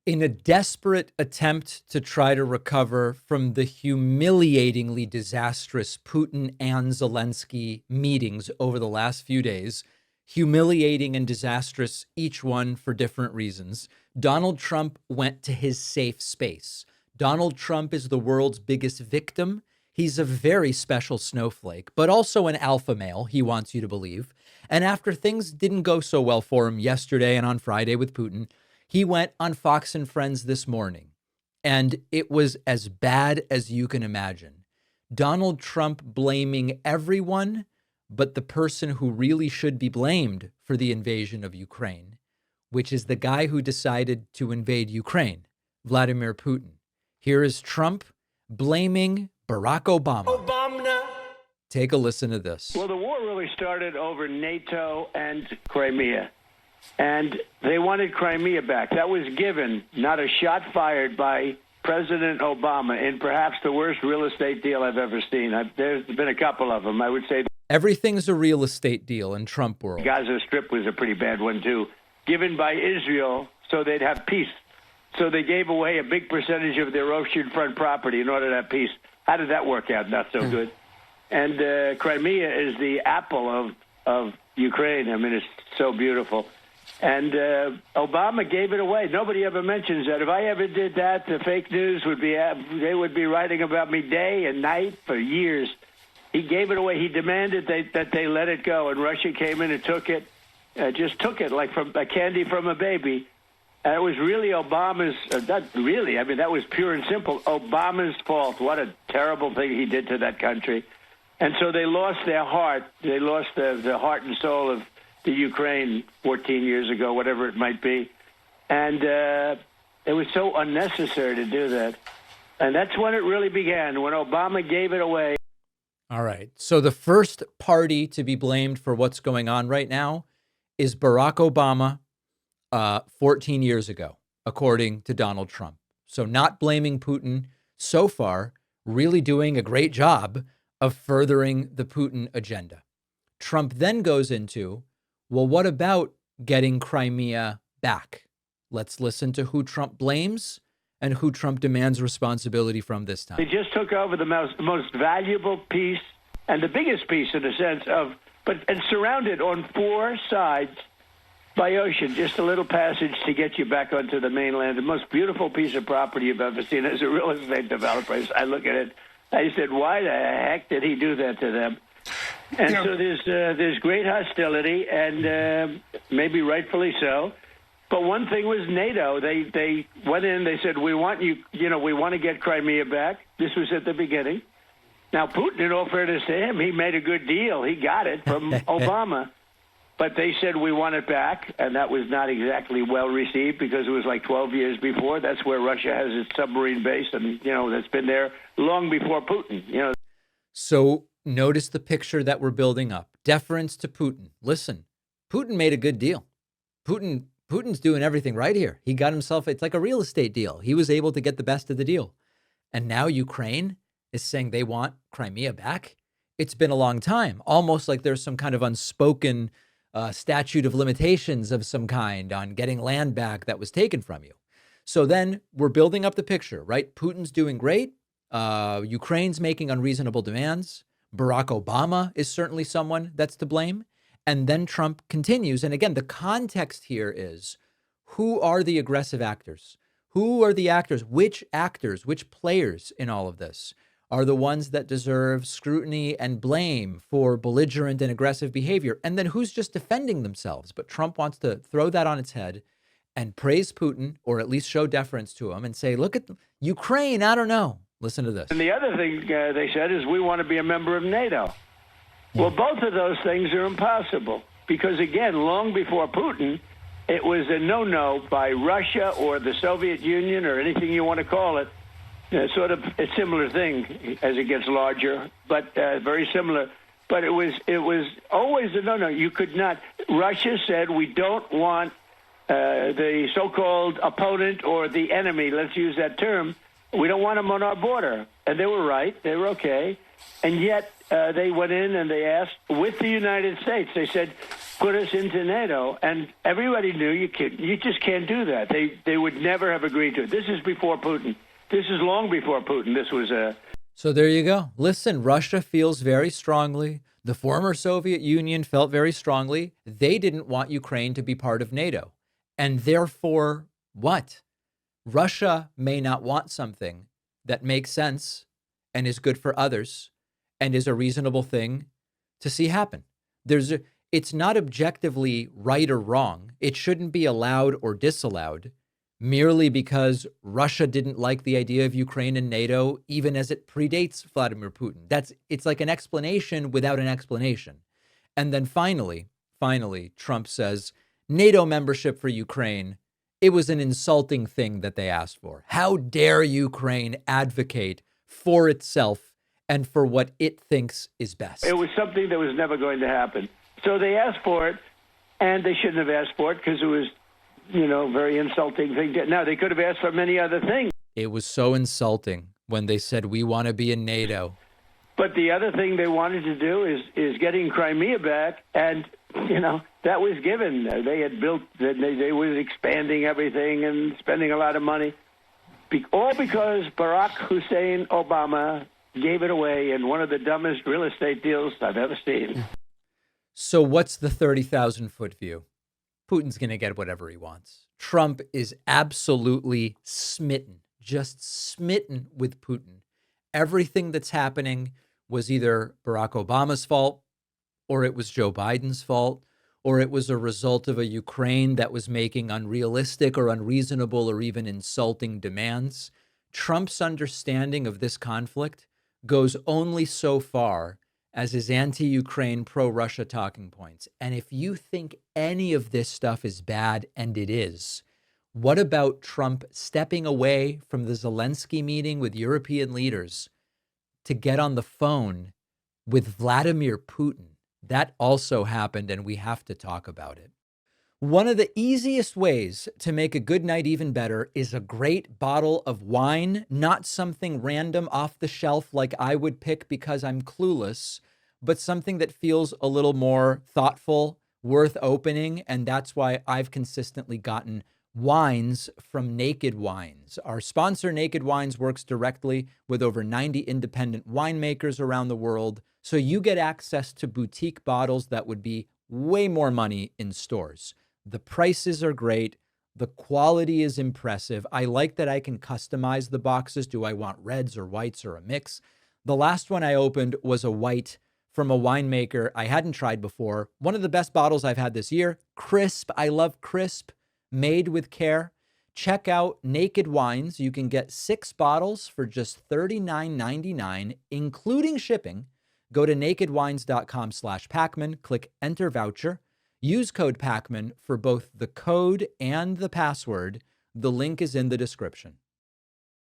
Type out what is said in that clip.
In a desperate attempt to try to recover from the humiliatingly disastrous Putin and Zelensky meetings over the last few days, humiliating and disastrous, each one for different reasons, Donald Trump went to his safe space. Donald Trump is the world's biggest victim. He's a very special snowflake, but also an alpha male, he wants you to believe. And after things didn't go so well for him yesterday and on Friday with Putin, he went on Fox and Friends this morning, and it was as bad as you can imagine. Donald Trump blaming everyone but the person who really should be blamed for the invasion of Ukraine, which is the guy who decided to invade Ukraine, Vladimir Putin. Here is Trump blaming Barack Obama. Take a listen to this. Well, the war really started over NATO and Crimea. And they wanted Crimea back. That was given, not a shot fired by President Obama in perhaps the worst real estate deal I've ever seen. There's been a couple of them. I would say everything's a real estate deal in Trump world. Gaza Strip was a pretty bad one, too, given by Israel so they'd have peace. So they gave away a big percentage of their oceanfront property in order to have peace. How did that work out? Not so good. And Crimea is the apple of Ukraine. I mean, it's so beautiful. And Obama gave it away. Nobody ever mentions that. If I ever did that, the fake news would be, they would be writing about me day and night for years. He gave it away. He demanded that they let it go. And Russia came in and took it, just took it like from a candy from a baby. And it was really Obama's, not really, I mean, that was pure and simple, Obama's fault. What a terrible thing he did to that country. And so they lost their heart. They lost the heart and soul of the Ukraine 14 years ago, whatever it might be. And it was so unnecessary to do that. And that's when it really began, when Obama gave it away. All right. So the first party to be blamed for what's going on right now is Barack Obama 14 years ago, according to Donald Trump. So not blaming Putin so far, really doing a great job of furthering the Putin agenda. Trump then goes into, well, what about getting Crimea back? Let's listen to who Trump blames and who Trump demands responsibility from this time. They just took over the most valuable piece and the biggest piece in a sense of, and surrounded on four sides by ocean, just a little passage to get you back onto the mainland. The most beautiful piece of property you've ever seen as a real estate developer. I look at it, I said, why the heck did he do that to them? And so there's great hostility, and maybe rightfully so. But one thing was NATO. They went in. They said, we want we want to get Crimea back. This was at the beginning. Now, Putin, in all fairness to him, he made a good deal. He got it from Obama. But they said, we want it back, and that was not exactly well received because it was like 12 years before. That's where Russia has its submarine base, and, that's been there long before Putin, So notice the picture that we're building up. Deference to Putin. Listen, Putin made a good deal. Putin's doing everything right here. He got himself, it's like a real estate deal. He was able to get the best of the deal. And now Ukraine is saying they want Crimea back. It's been a long time, almost like there's some kind of unspoken statute of limitations of some kind on getting land back that was taken from you. So then we're building up the picture, right? Putin's doing great. Ukraine's making unreasonable demands. Barack Obama is certainly someone that's to blame. And then Trump continues. And again, the context here is, who are the aggressive actors? Who are the actors, which players in all of this are the ones that deserve scrutiny and blame for belligerent and aggressive behavior? And then who's just defending themselves? But Trump wants to throw that on its head and praise Putin, or at least show deference to him and say, look at Ukraine, I don't know. Listen to this. And the other thing they said is, we want to be a member of NATO. Well, both of those things are impossible because, again, long before Putin, it was a no-no by Russia or the Soviet Union or anything you want to call it. Sort of a similar thing as it gets larger, but very similar. But it was always a no-no. You could not. Russia said, we don't want the so-called opponent or the enemy, let's use that term, we don't want them on our border. And they were right. They were okay. And yet they went in and they asked with the United States. They said, put us into NATO, and everybody knew you just can't do that. They would never have agreed to it. This is before Putin. This is long before Putin. This was a... So there you go. Listen, Russia feels very strongly. The former Soviet Union felt very strongly. They didn't want Ukraine to be part of NATO. And therefore, what? Russia may not want something that makes sense and is good for others and is a reasonable thing to see happen. It's not objectively right or wrong. It shouldn't be allowed or disallowed merely because Russia didn't like the idea of Ukraine and NATO, even as it predates Vladimir Putin. It's like an explanation without an explanation. And then finally, Trump says, NATO membership for Ukraine, it was an insulting thing that they asked for. How dare Ukraine advocate for itself and for what it thinks is best? It was something that was never going to happen. So they asked for it, and they shouldn't have asked for it because it was, very insulting thing. Now, they could have asked for many other things. It was so insulting when they said, we want to be in NATO. But the other thing they wanted to do is getting Crimea back, and, that was given. They had built, they were expanding everything and spending a lot of money, all because Barack Hussein Obama gave it away in one of the dumbest real estate deals I've ever seen. So what's the 30,000-foot view? Putin's going to get whatever he wants. Trump is absolutely smitten, just smitten with Putin. Everything that's happening was either Barack Obama's fault, or it was Joe Biden's fault, or it was a result of a Ukraine that was making unrealistic or unreasonable or even insulting demands. Trump's understanding of this conflict goes only so far as his anti-Ukraine, pro-Russia talking points. And if you think any of this stuff is bad, and it is, what about Trump stepping away from the Zelensky meeting with European leaders to get on the phone with Vladimir Putin? That also happened, and we have to talk about it. One of the easiest ways to make a good night even better is a great bottle of wine, not something random off the shelf like I would pick because I'm clueless, but something that feels a little more thoughtful, worth opening, and that's why I've consistently gotten wines from Naked Wines. Our sponsor, Naked Wines, works directly with over 90 independent winemakers around the world, so you get access to boutique bottles that would be way more money in stores. The prices are great. The quality is impressive. I like that I can customize the boxes. Do I want reds or whites or a mix? The last one I opened was a white from a winemaker I hadn't tried before. One of the best bottles I've had this year. Crisp. I love crisp. Made with care. Check out Naked Wines. You can get 6 bottles for just $39.99, including shipping. Go to nakedwines.com/Pakman. Click enter voucher. Use code Pakman for both the code and the password. The link is in the description.